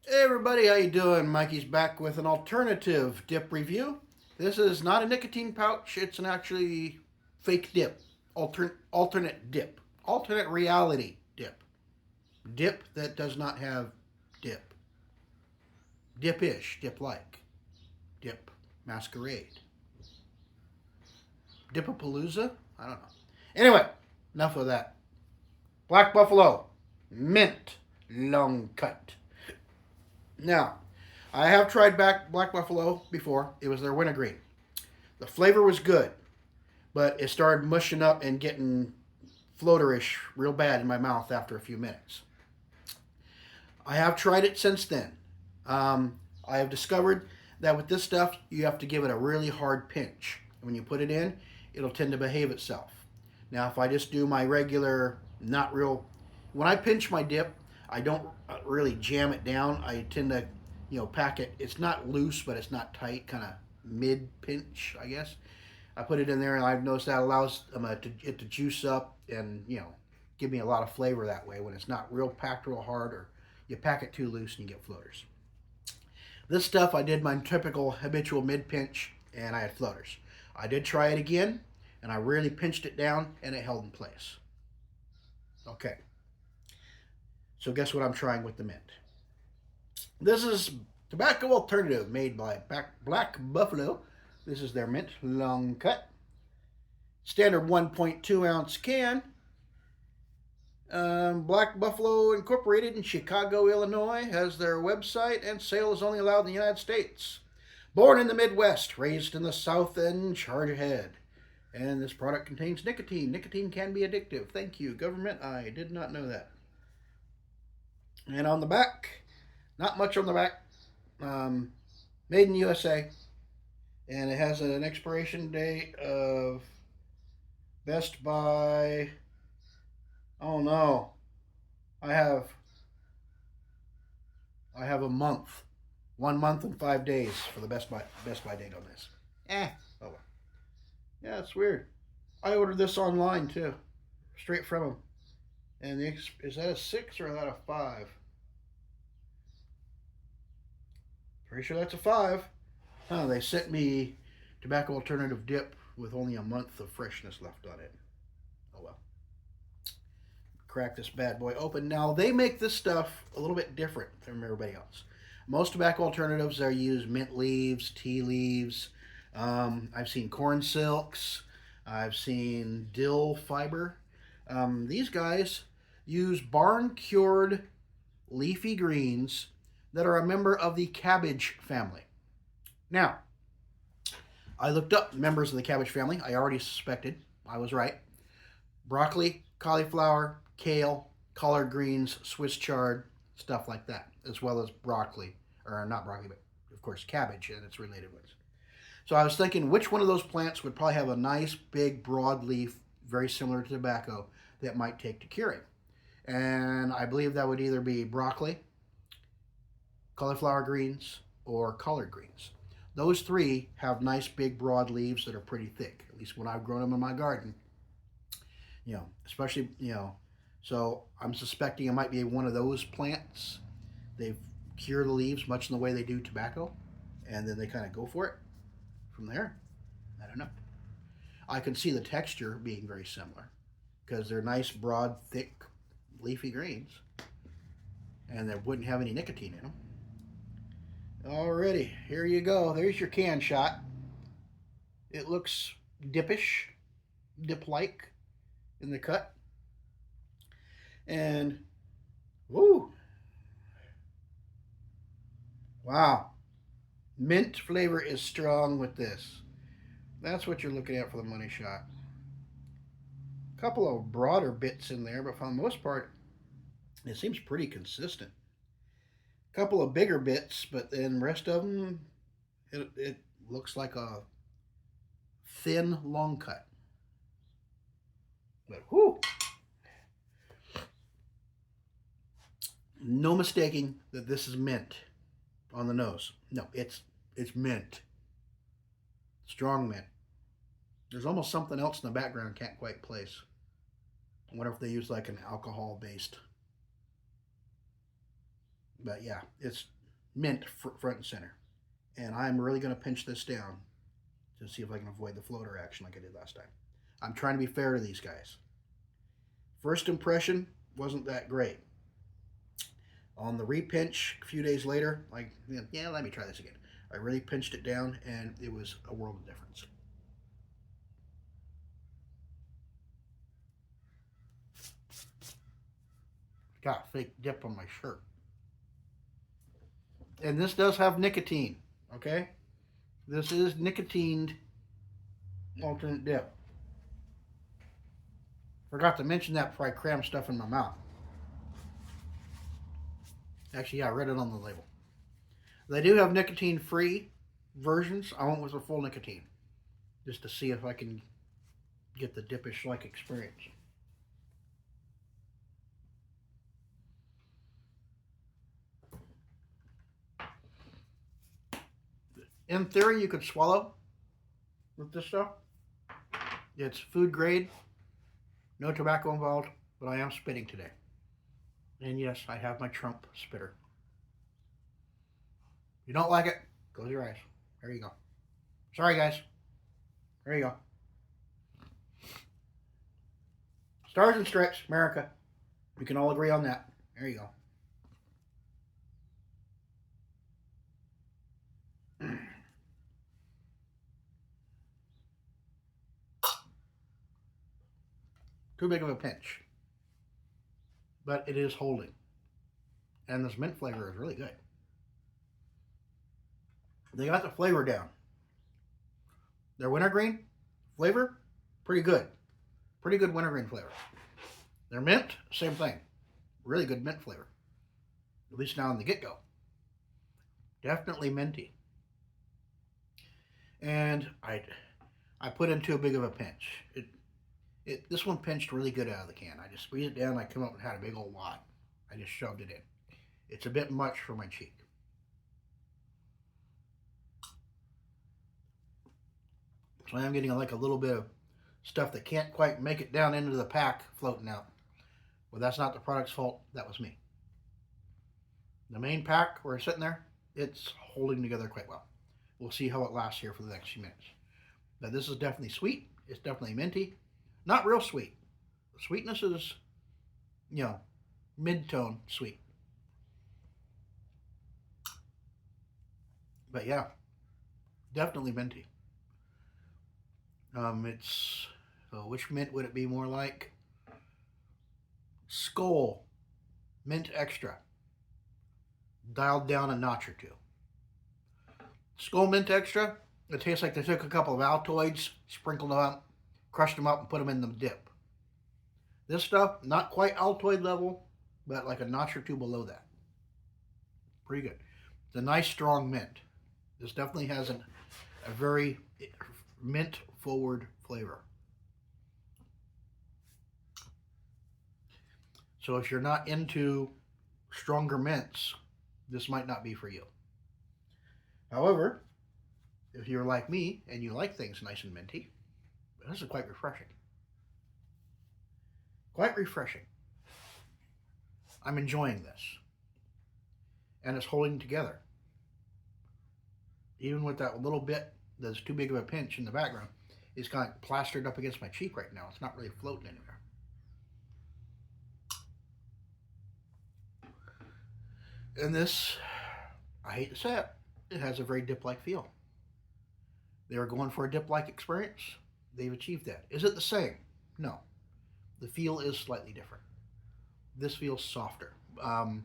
Hey everybody, how you doing? Mikey's back with an alternative dip review. This is not a nicotine pouch, it's an actually fake dip. Alternate dip. Alternate reality dip. Dip that does not have dip. Dip-ish, dip-like. Dip masquerade. Dipapalooza? I don't know. Anyway, enough of that. Black Buffalo. Mint. Long cut. Now, I have tried Black Buffalo before. It was their wintergreen. The flavor was good, but it started mushing up and getting floaterish real bad in my mouth after a few minutes. I have tried it since then. I have discovered that with this stuff, you have to give it a really hard pinch. When you put it in, it'll tend to behave itself. Now, if I just do my regular, not real, when I pinch my dip, I don't really jam it down. I tend to, pack it. It's not loose, but it's not tight, kind of mid pinch, I guess. I put it in there, and I've noticed that allows it to juice up and give me a lot of flavor that way when it's not real packed real hard, or you pack it too loose and you get floaters. This stuff I did my typical habitual mid pinch, and I had floaters. I did try it again, and I really pinched it down, and it held in place. Okay, so guess what I'm trying with the mint? This is tobacco alternative made by Black Buffalo. This is their mint long cut. Standard 1.2 ounce can. Black Buffalo Incorporated in Chicago, Illinois has their website, and sale is only allowed in the United States. Born in the Midwest, raised in the South, and charge ahead. And this product contains nicotine. Nicotine can be addictive. Thank you, government. I did not know that. And on the back, not much on the back. Made in USA. And it has an expiration date of Best by. Oh no. I have a month. 1 month and 5 days for the Best Buy date on this. Oh well. Yeah, it's weird. I ordered this online too. Straight from them. And is that a 6 or is that a 5? Pretty sure that's a 5. Oh, they sent me tobacco alternative dip with only a month of freshness left on it. Oh well. Crack this bad boy open. Now, they make this stuff a little bit different from everybody else. Most tobacco alternatives, they use mint leaves, tea leaves. I've seen corn silks. I've seen dill fiber. These guys use barn cured leafy greens that are a member of the cabbage family. Now, I looked up members of the cabbage family. I already suspected. I was right. Broccoli, cauliflower, kale, collard greens, Swiss chard, stuff like that, as well as broccoli, or not broccoli, but of course cabbage and its related ones. So I was thinking which one of those plants would probably have a nice big broad leaf, very similar to tobacco, that might take to curing. And I believe that would either be broccoli, cauliflower greens, or collard greens. Those three have nice big broad leaves that are pretty thick, at least when I've grown them in my garden. Especially, so I'm suspecting it might be one of those plants. They cure the leaves much in the way they do tobacco, and then they kind of go for it from there. I don't know. I can see the texture being very similar because they're nice, broad, thick, leafy greens, and they wouldn't have any nicotine in them. Alrighty, here you go. There's your can shot. It looks dippish, dip-like in the cut. And, woo! Wow. Mint flavor is strong with this. That's what you're looking at for the money shot. A couple of broader bits in there, but for the most part, it seems pretty consistent. A couple of bigger bits, but then the rest of them, it looks like a thin long cut. But whoo! No mistaking that this is mint on the nose. No, it's mint. Strong mint. There's almost something else in the background I can't quite place. I wonder if they use like an alcohol based. But yeah, it's mint front and center. And I'm really going to pinch this down to see if I can avoid the floater action like I did last time. I'm trying to be fair to these guys. First impression wasn't that great. On the repinch a few days later, like, yeah, let me try this again. I really pinched it down, and it was a world of difference. Got fake dip on my shirt. And this does have nicotine, okay? This is nicotined alternate dip. Forgot to mention that before I crammed stuff in my mouth. Actually, yeah, I read it on the label. They do have nicotine-free versions. I went with a full nicotine, just to see if I can get the dippish-like experience. In theory, you could swallow with this stuff. It's food grade, no tobacco involved, but I am spitting today. And yes, I have my Trump spitter. If you don't like it, close your eyes. There you go. Sorry, guys. There you go. Stars and Stripes, America. We can all agree on that. There you go. Too big of a pinch. But it is holding. And this mint flavor is really good. They got the flavor down. Their wintergreen flavor, pretty good. Pretty good wintergreen flavor. Their mint, same thing. Really good mint flavor. At least now in the get-go. Definitely minty. And I put in too big of a pinch. This one pinched really good out of the can. I just squeezed it down, I come up and had a big old wad. I just shoved it in. It's a bit much for my cheek. So I am getting like a little bit of stuff that can't quite make it down into the pack floating out. Well, that's not the product's fault. That was me. The main pack, where it's sitting there, it's holding together quite well. We'll see how it lasts here for the next few minutes. Now, this is definitely sweet. It's definitely minty. Not real sweet. The sweetness is, mid-tone sweet. But yeah, definitely minty. Which mint would it be more like? Skull Mint Extra. Dialed down a notch or two. Skull Mint Extra, it tastes like they took a couple of Altoids, sprinkled them up, crushed them up, and put them in the dip. This stuff, not quite Altoid level, but like a notch or two below that. Pretty good. It's a nice strong mint. This definitely has a very mint forward flavor. So if you're not into stronger mints, this might not be for you. However, if you're like me and you like things nice and minty, this is quite refreshing. Quite refreshing. I'm enjoying this. And it's holding together. Even with that little bit that's too big of a pinch in the background, it's kind of plastered up against my cheek right now. It's not really floating anywhere. And this, I hate to say it, it has a very dip-like feel. They were going for a dip-like experience. They've achieved that. Is it the same? No. The feel is slightly different. This feels softer. When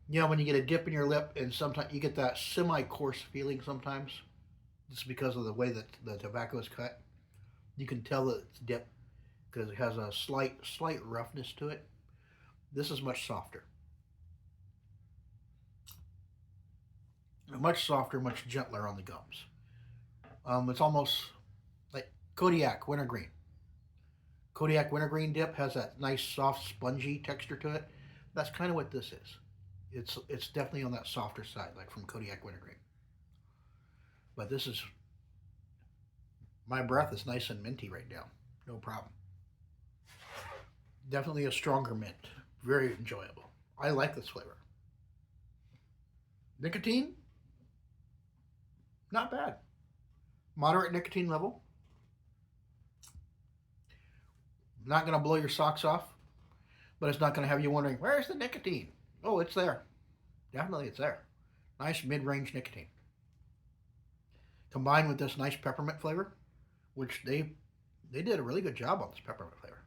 you get a dip in your lip and sometimes you get that semi-coarse feeling sometimes, just because of the way that the tobacco is cut. You can tell that it's dip because it has a slight roughness to it. This is much softer. Much softer, much gentler on the gums. It's almost like Kodiak Wintergreen. Kodiak Wintergreen dip has that nice, soft, spongy texture to it. That's kind of what this is. It's definitely on that softer side, like from Kodiak Wintergreen. But this is, my breath is nice and minty right now. No problem. Definitely a stronger mint. Very enjoyable. I like this flavor. Nicotine, not bad. Moderate nicotine level. Not going to blow your socks off, but it's not going to have you wondering, where's the nicotine? Oh, it's there. Definitely it's there. Nice mid-range nicotine. Combined with this nice peppermint flavor, which they did a really good job on this peppermint flavor.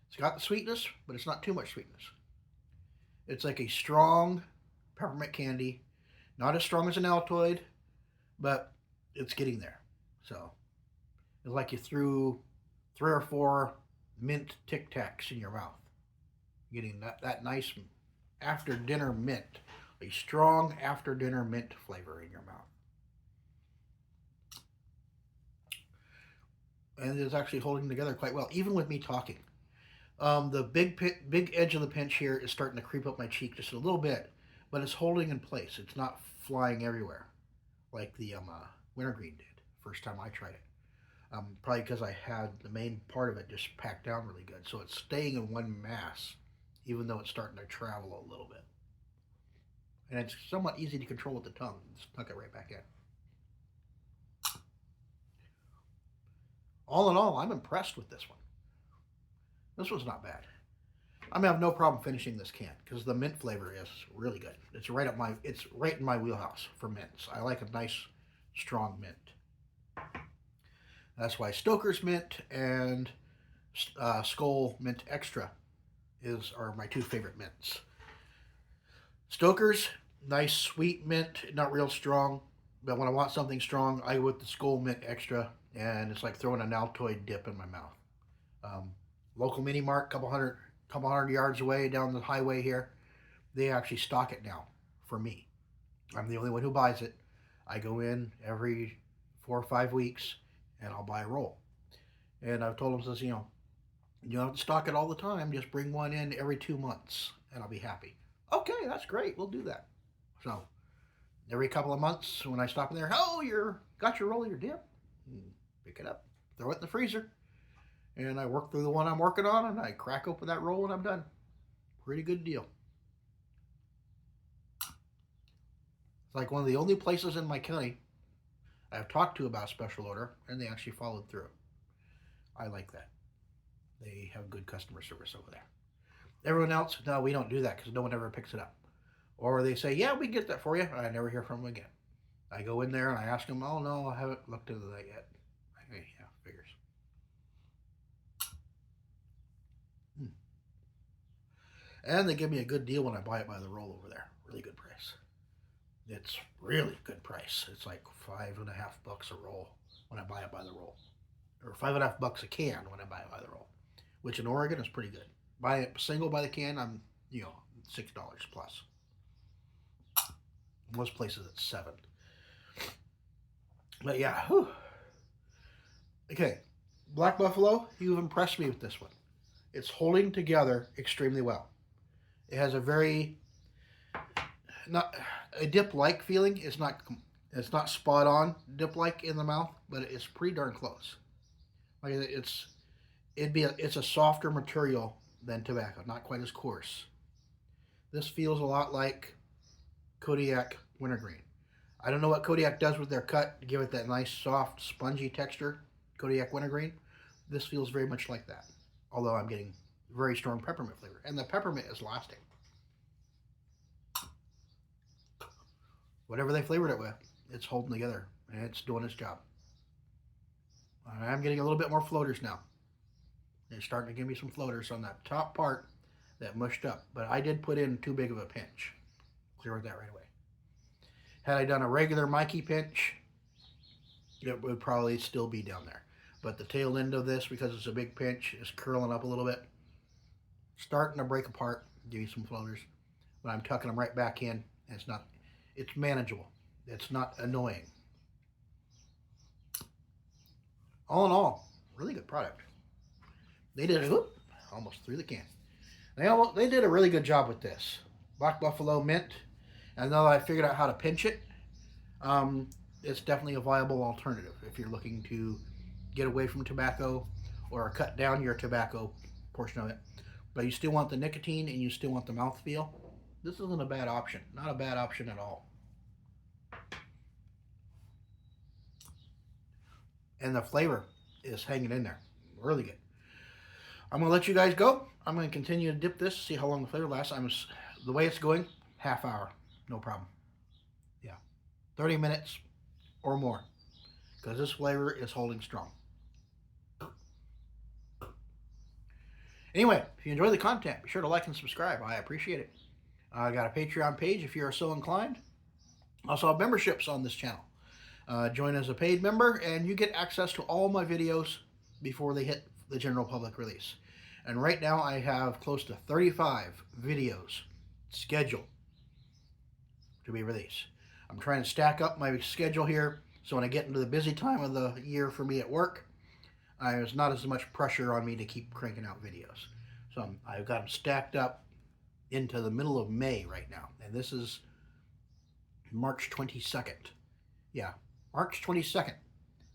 It's got the sweetness, but it's not too much sweetness. It's like a strong peppermint candy. Not as strong as an Altoid, but it's getting there. So it's like you threw 3 or 4 mint Tic Tacs in your mouth. Getting that nice after dinner mint. A strong after dinner mint flavor in your mouth. And it's actually holding together quite well, even with me talking. The big edge of the pinch here is starting to creep up my cheek just a little bit, but it's holding in place. It's not flying everywhere like the wintergreen did first time I tried it. Probably because I had the main part of it just packed down really good, so it's staying in one mass, even though it's starting to travel a little bit. And it's somewhat easy to control with the tongue. Just tuck it right back in. All in all, I'm impressed with this one. This one's not bad. I'm gonna have no problem finishing this can because the mint flavor is really good. It's right in my wheelhouse for mints. I like a nice, strong mint. That's why Stoker's Mint and Skoal Mint Extra are my 2 favorite mints. Stoker's, nice sweet mint, not real strong, but when I want something strong, I go with the Skoal Mint Extra, and it's like throwing an Altoid dip in my mouth. Local mini mart, couple hundred yards away down the highway here, they actually stock it now for me. I'm the only one who buys it. I go in every 4 or 5 weeks, and I'll buy a roll. And I've told them, says, you don't have to stock it all the time. Just bring one in every 2 months, and I'll be happy. Okay, that's great. We'll do that. So every couple of months when I stop in there, oh, got your roll of your dip? Pick it up, throw it in the freezer, and I work through the one I'm working on, and I crack open that roll, and I'm done. Pretty good deal. It's like one of the only places in my county I've talked to about special order, and they actually followed through. I like that. They have good customer service over there. Everyone else, no, we don't do that because no one ever picks it up. Or they say, yeah, we get that for you, and I never hear from them again. I go in there and I ask them, oh, no, I haven't looked into that yet. Okay, yeah, figures. And they give me a good deal when I buy it by the roll over there. Really good price. It's really good price. It's like $5.50 a roll when I buy it by the roll. Or $5.50 a can when I buy it by the roll. Which in Oregon is pretty good. Buy it single by the can, I'm, $6 plus. Most places it's $7. But yeah, whew. Okay, Black Buffalo, you've impressed me with this one. It's holding together extremely well. It has a very, not a dip-like feeling. It's not spot on dip-like in the mouth, but it's pretty darn close. Like it's a softer material than tobacco, not quite as coarse. This feels a lot like Kodiak Wintergreen. I don't know what Kodiak does with their cut to give it that nice, soft, spongy texture. Kodiak Wintergreen. This feels very much like that. Although I'm getting very strong peppermint flavor. And the peppermint is lasting. Whatever they flavored it with, it's holding together. And it's doing its job. I'm getting a little bit more floaters now. They're starting to give me some floaters on that top part that mushed up. But I did put in too big of a pinch. Cleared that right away. Had I done a regular Mikey pinch, it would probably still be down there. But the tail end of this, because it's a big pinch, is curling up a little bit. Starting to break apart, give you some floaters. But I'm tucking them right back in. And it's manageable. It's not annoying. All in all, really good product. They did almost through the can. They did a really good job with this. Black Buffalo Mint. And now that I figured out how to pinch it, it's definitely a viable alternative if you're looking to get away from tobacco or cut down your tobacco portion of it. But you still want the nicotine and you still want the mouthfeel. This isn't a bad option. Not a bad option at all. And the flavor is hanging in there. Really good. I'm going to let you guys go. I'm going to continue to dip this, see how long the flavor lasts. The way it's going, half hour. No problem. Yeah. 30 minutes or more. Because this flavor is holding strong. Anyway, if you enjoy the content, be sure to like and subscribe. I appreciate it. I got a Patreon page if you're so inclined. Also have memberships on this channel. Join as a paid member and you get access to all my videos before they hit the general public release. And right now I have close to 35 videos scheduled to be released. I'm trying to stack up my schedule here so when I get into the busy time of the year for me at work, there's not as much pressure on me to keep cranking out videos. So I've got them stacked up into the middle of May right now. And this is March 22nd. Yeah, March 22nd,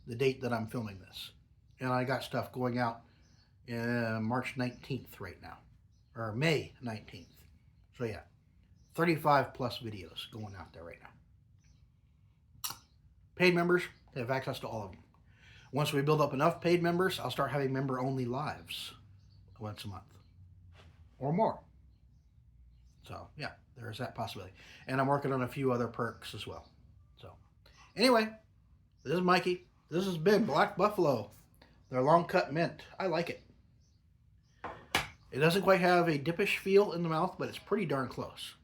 the date that I'm filming this. And I got stuff going out March 19th right now, or May 19th. So yeah, 35 plus videos going out there right now. Paid members have access to all of them. Once we build up enough paid members, I'll start having member-only lives once a month or more. So yeah, there's that possibility. And I'm working on a few other perks as well. So anyway, this is Mikey. This has been Black Buffalo. Their long cut mint. I like it. It doesn't quite have a dippish feel in the mouth, but it's pretty darn close.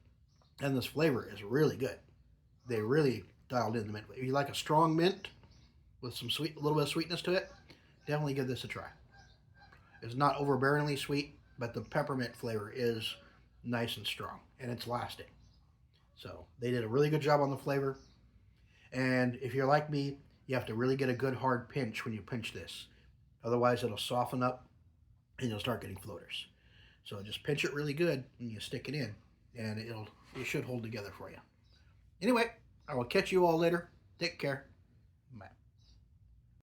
And this flavor is really good. They really dialed in the mint. If you like a strong mint with some sweet, a little bit of sweetness to it, definitely give this a try. It's not overbearingly sweet, but the peppermint flavor is nice and strong, and it's lasting. So they did a really good job on the flavor. And if you're like me, you have to really get a good hard pinch when you pinch this. Otherwise, it'll soften up and you'll start getting floaters. So just pinch it really good and you stick it in, and it should hold together for you. Anyway, I will catch you all later. Take care. Bye.